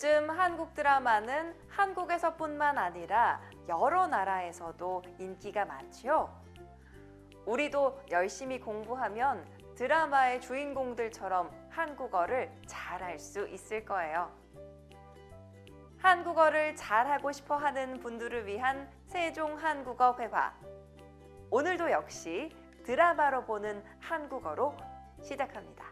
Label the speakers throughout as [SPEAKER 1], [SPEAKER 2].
[SPEAKER 1] 요즘 한국 드라마는 한국에서뿐만 아니라 여러 나라에서도 인기가 많지요. 우리도 열심히 공부하면 드라마의 주인공들처럼 한국어를 잘할 수 있을 거예요. 한국어를 잘하고 싶어 하는 분들을 위한 세종 한국어 회화. 오늘도 역시 드라마로 보는 한국어로 시작합니다.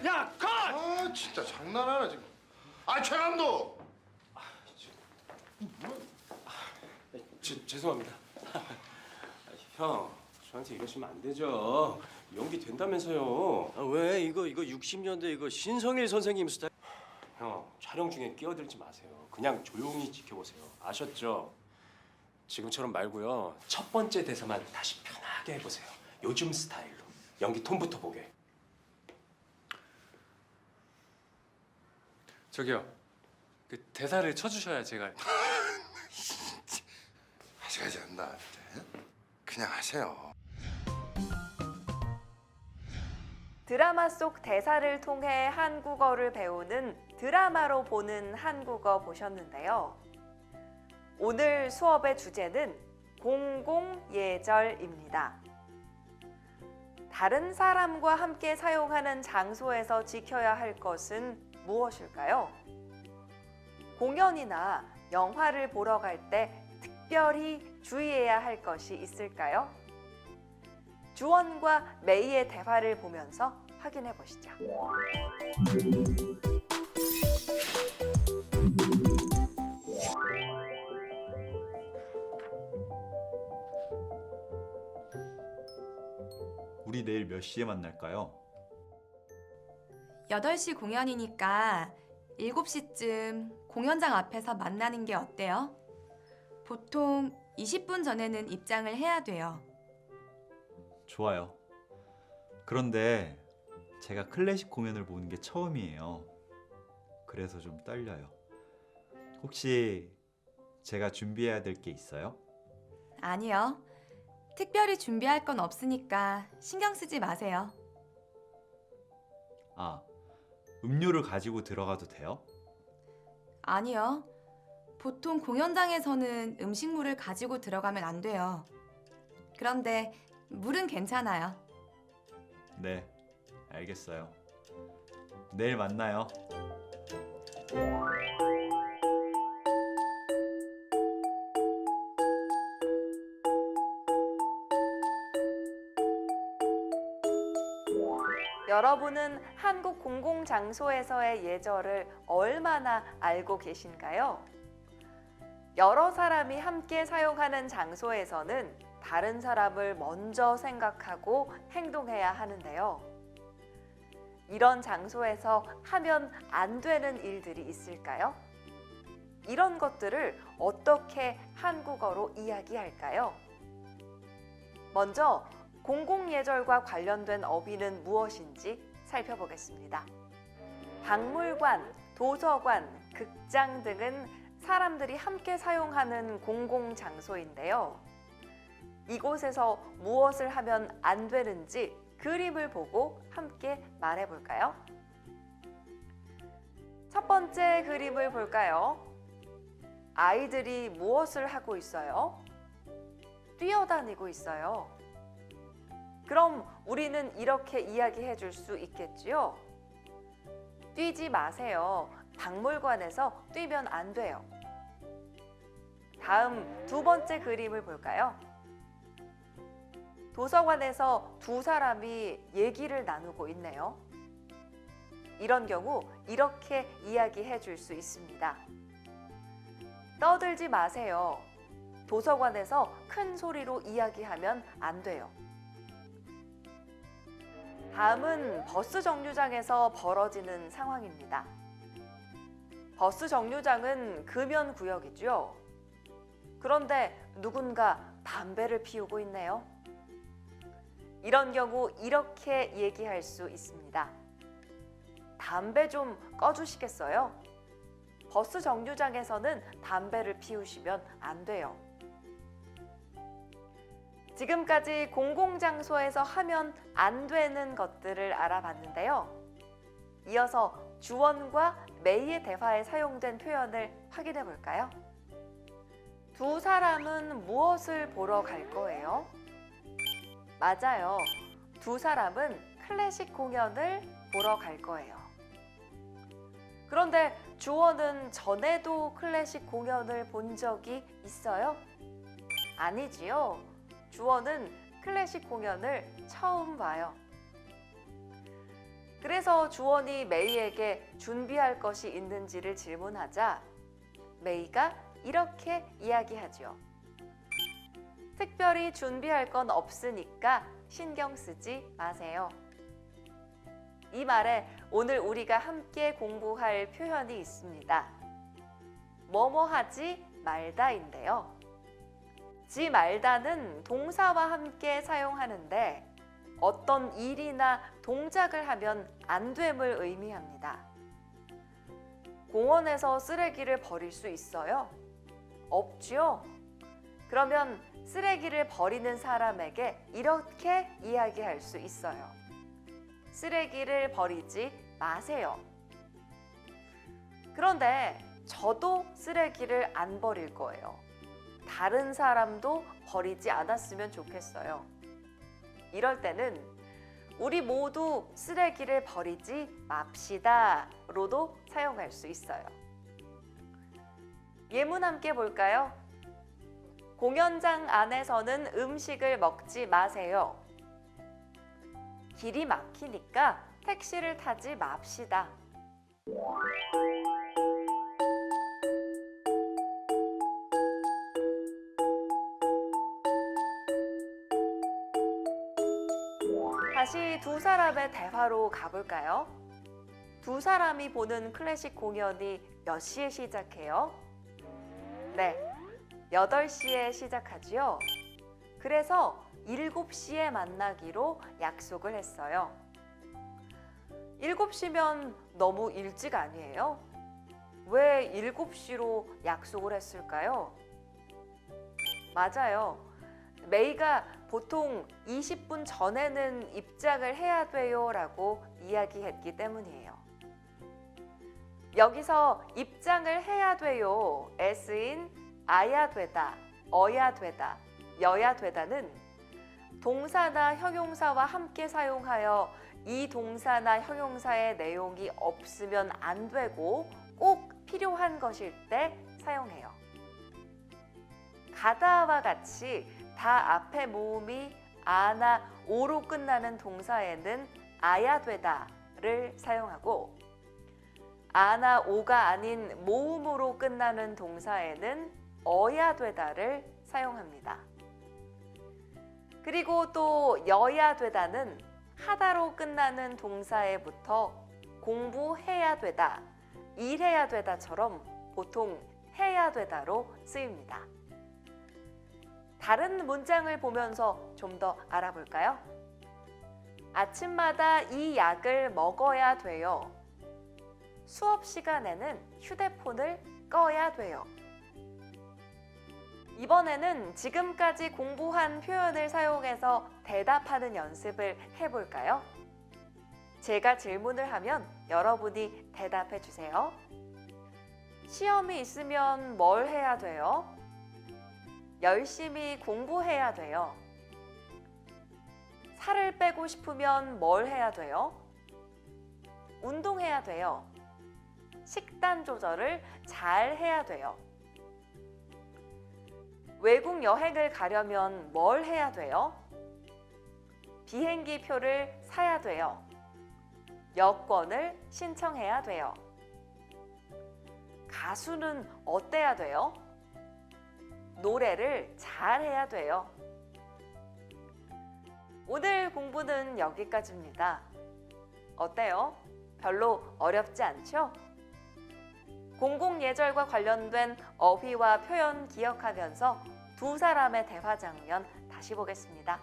[SPEAKER 2] 야, 컷!
[SPEAKER 3] 아 진짜 장난하나 지금. 아 최감독.
[SPEAKER 2] 죄송합니다. 형, 저한테 이러시면 안 되죠. 연기 된다면서요.
[SPEAKER 4] 왜 이거 60년대 이거 신성일 선생님 스타일.
[SPEAKER 2] 형, 촬영 중에 끼어들지 마세요. 그냥 조용히 지켜보세요. 아셨죠? 지금처럼 말고요. 첫 번째 대사만 다시 편하게 해보세요. 요즘 스타일로. 연기 톤부터 보게.
[SPEAKER 5] 저기요. 그 대사를 쳐주셔야 제가.
[SPEAKER 3] 하지 않나 진짜. 그냥 하세요.
[SPEAKER 1] 드라마 속 대사를 통해 한국어를 배우는 드라마로 보는 한국어 보셨는데요. 오늘 수업의 주제는 공공예절입니다. 다른 사람과 함께 사용하는 장소에서 지켜야 할 것은 무엇일까요? 공연이나 영화를 보러 갈 때 특별히 주의해야 할 것이 있을까요? 주원과 메이의 대화를 보면서 확인해 보시죠.
[SPEAKER 6] 우리 내일 몇 시에 만날까요?
[SPEAKER 7] 8시 공연이니까 7시쯤 공연장 앞에서 만나는 게 어때요? 보통 20분 전에는 입장을 해야 돼요.
[SPEAKER 6] 좋아요. 그런데 제가 클래식 공연을 보는 게 처음이에요. 그래서 좀 떨려요. 혹시 제가 준비해야 될 게 있어요?
[SPEAKER 7] 아니요. 특별히 준비할 건 없으니까 신경 쓰지 마세요.
[SPEAKER 6] 아, 음료를 가지고 들어가도 돼요?
[SPEAKER 7] 아니요. 보통 공연장에서는 음식물을 가지고 들어가면 안 돼요. 그런데 물은 괜찮아요.
[SPEAKER 6] 네, 알겠어요. 내일 만나요.
[SPEAKER 1] 여러분은 한국 공공장소에서의 예절을 얼마나 알고 계신가요? 여러 사람이 함께 사용하는 장소에서는 다른 사람을 먼저 생각하고 행동해야 하는데요. 이런 장소에서 하면 안 되는 일들이 있을까요? 이런 것들을 어떻게 한국어로 이야기할까요? 먼저 공공예절과 관련된 어휘는 무엇인지 살펴보겠습니다. 박물관, 도서관, 극장 등은 사람들이 함께 사용하는 공공장소인데요. 이곳에서 무엇을 하면 안 되는지 그림을 보고 함께 말해볼까요? 첫 번째 그림을 볼까요? 아이들이 무엇을 하고 있어요? 뛰어다니고 있어요. 그럼 우리는 이렇게 이야기해 줄 수 있겠지요? 뛰지 마세요. 박물관에서 뛰면 안 돼요. 다음 두 번째 그림을 볼까요? 도서관에서 두 사람이 얘기를 나누고 있네요. 이런 경우 이렇게 이야기해 줄 수 있습니다. 떠들지 마세요. 도서관에서 큰 소리로 이야기하면 안 돼요. 다음은 버스 정류장에서 벌어지는 상황입니다. 버스 정류장은 금연 구역이죠. 그런데 누군가 담배를 피우고 있네요. 이런 경우 이렇게 얘기할 수 있습니다. 담배 좀 꺼주시겠어요? 버스 정류장에서는 담배를 피우시면 안 돼요. 지금까지 공공장소에서 하면 안 되는 것들을 알아봤는데요. 이어서 주원과 메이의 대화에 사용된 표현을 확인해 볼까요? 두 사람은 무엇을 보러 갈 거예요? 맞아요. 두 사람은 클래식 공연을 보러 갈 거예요. 그런데 주원은 전에도 클래식 공연을 본 적이 있어요? 아니지요. 주원은 클래식 공연을 처음 봐요. 그래서 주원이 메이에게 준비할 것이 있는지를 질문하자 메이가 이렇게 이야기하죠. 특별히 준비할 건 없으니까 신경 쓰지 마세요. 이 말에 오늘 우리가 함께 공부할 표현이 있습니다. 뭐뭐 하지 말다인데요. 지 말다는 동사와 함께 사용하는데 어떤 일이나 동작을 하면 안 됨을 의미합니다. 공원에서 쓰레기를 버릴 수 있어요? 없지요? 그러면 쓰레기를 버리는 사람에게 이렇게 이야기할 수 있어요. 쓰레기를 버리지 마세요. 그런데 저도 쓰레기를 안 버릴 거예요. 다른 사람도 버리지 않았으면 좋겠어요. 이럴 때는 우리 모두 쓰레기를 버리지 맙시다로도 사용할 수 있어요. 예문 함께 볼까요? 공연장 안에서는 음식을 먹지 마세요. 길이 막히니까 택시를 타지 맙시다. 다시 두 사람의 대화로 가볼까요? 두 사람이 보는 클래식 공연이 몇 시에 시작해요? 네, 8시에 시작하지요. 그래서 7시에 만나기로 약속을 했어요. 7시면 너무 일찍 아니에요? 왜 7시로 약속을 했을까요? 맞아요. 메이가 보통 20분 전에는 입장을 해야 돼요 라고 이야기했기 때문이에요. 여기서 입장을 해야 돼요 S인 아야 되다, 어야 되다, 여야 되다는 동사나 형용사와 함께 사용하여 이 동사나 형용사의 내용이 없으면 안 되고 꼭 필요한 것일 때 사용해요. 가다와 같이 다 앞에 모음이 아나 오로 끝나는 동사에는 아야 되다를 사용하고 아나 오가 아닌 모음으로 끝나는 동사에는 어야 되다를 사용합니다. 그리고 또 여야 되다는 하다로 끝나는 동사에부터 공부해야 되다, 일해야 되다처럼 보통 해야 되다로 쓰입니다. 다른 문장을 보면서 좀 더 알아볼까요? 아침마다 이 약을 먹어야 돼요. 수업 시간에는 휴대폰을 꺼야 돼요. 이번에는 지금까지 공부한 표현을 사용해서 대답하는 연습을 해볼까요? 제가 질문을 하면 여러분이 대답해 주세요. 시험이 있으면 뭘 해야 돼요? 열심히 공부해야 돼요. 살을 빼고 싶으면 뭘 해야 돼요? 운동해야 돼요. 식단 조절을 잘 해야 돼요. 외국 여행을 가려면 뭘 해야 돼요? 비행기 표를 사야 돼요. 여권을 신청해야 돼요. 가수는 어때야 돼요? 노래를 잘 해야 돼요. 오늘 공부는 여기까지입니다. 어때요? 별로 어렵지 않죠? 공공예절과 관련된 어휘와 표현 기억하면서 두 사람의 대화 장면 다시 보겠습니다.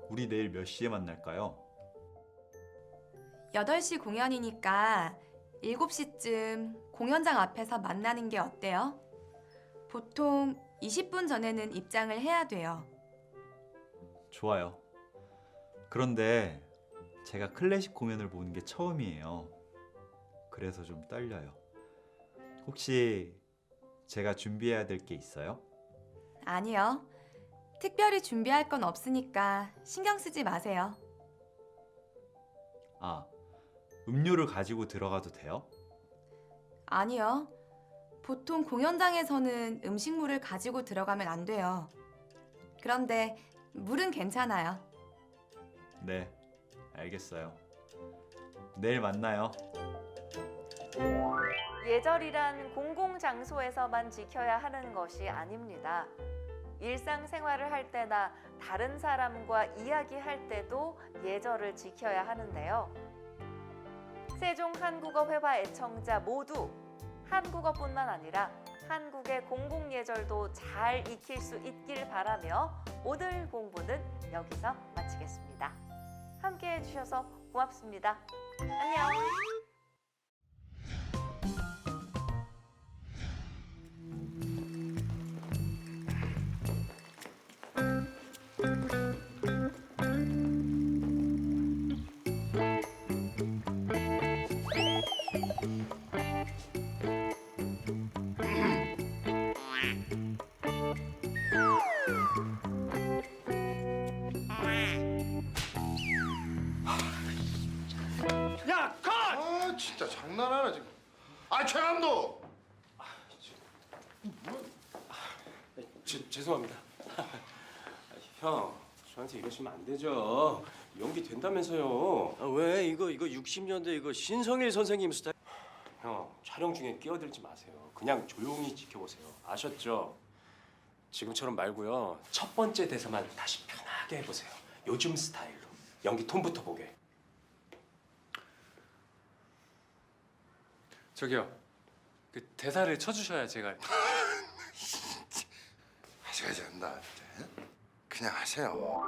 [SPEAKER 6] 우리 내일 몇 시에 만날까요?
[SPEAKER 7] 8시 공연이니까 7시쯤 공연장 앞에서 만나는 게 어때요? 보통 20분 전에는 입장을 해야 돼요.
[SPEAKER 6] 좋아요. 그런데 제가 클래식 공연을 보는 게 처음이에요. 그래서 좀 떨려요. 혹시 제가 준비해야 될 게 있어요?
[SPEAKER 7] 아니요. 특별히 준비할 건 없으니까 신경 쓰지 마세요.
[SPEAKER 6] 아, 음료를 가지고 들어가도 돼요?
[SPEAKER 7] 아니요. 보통 공연장에서는 음식물을 가지고 들어가면 안 돼요. 그런데 물은 괜찮아요.
[SPEAKER 6] 네, 알겠어요. 내일 만나요.
[SPEAKER 1] 예절이란 공공장소에서만 지켜야 하는 것이 아닙니다. 일상생활을 할 때나 다른 사람과 이야기할 때도 예절을 지켜야 하는데요. 세종한국어회화 애청자 모두 한국어뿐만 아니라 한국의 공공예절도 잘 익힐 수 있길 바라며 오늘 공부는 여기서 마치겠습니다. 함께해 주셔서 고맙습니다. 안녕!
[SPEAKER 3] 야, 컷! 아, 진짜 장난하나 지금. 아, 최 감독.
[SPEAKER 2] 죄송합니다. 형, 저한테 이러시면 안 되죠. 연기 된다면서요.
[SPEAKER 4] 아, 왜 이거 60년대 이거 신성일 선생님 스타일.
[SPEAKER 2] 형, 촬영 중에 끼어들지 마세요. 그냥 조용히 지켜보세요. 아셨죠? 지금처럼 말고요. 첫 번째 대사만 다시 편하게 해보세요. 요즘 스타일로. 연기 톤부터 보게.
[SPEAKER 5] 저기요. 그 대사를 쳐주셔야 제가
[SPEAKER 3] 하셔야지 한다, 진짜. 그냥 하세요.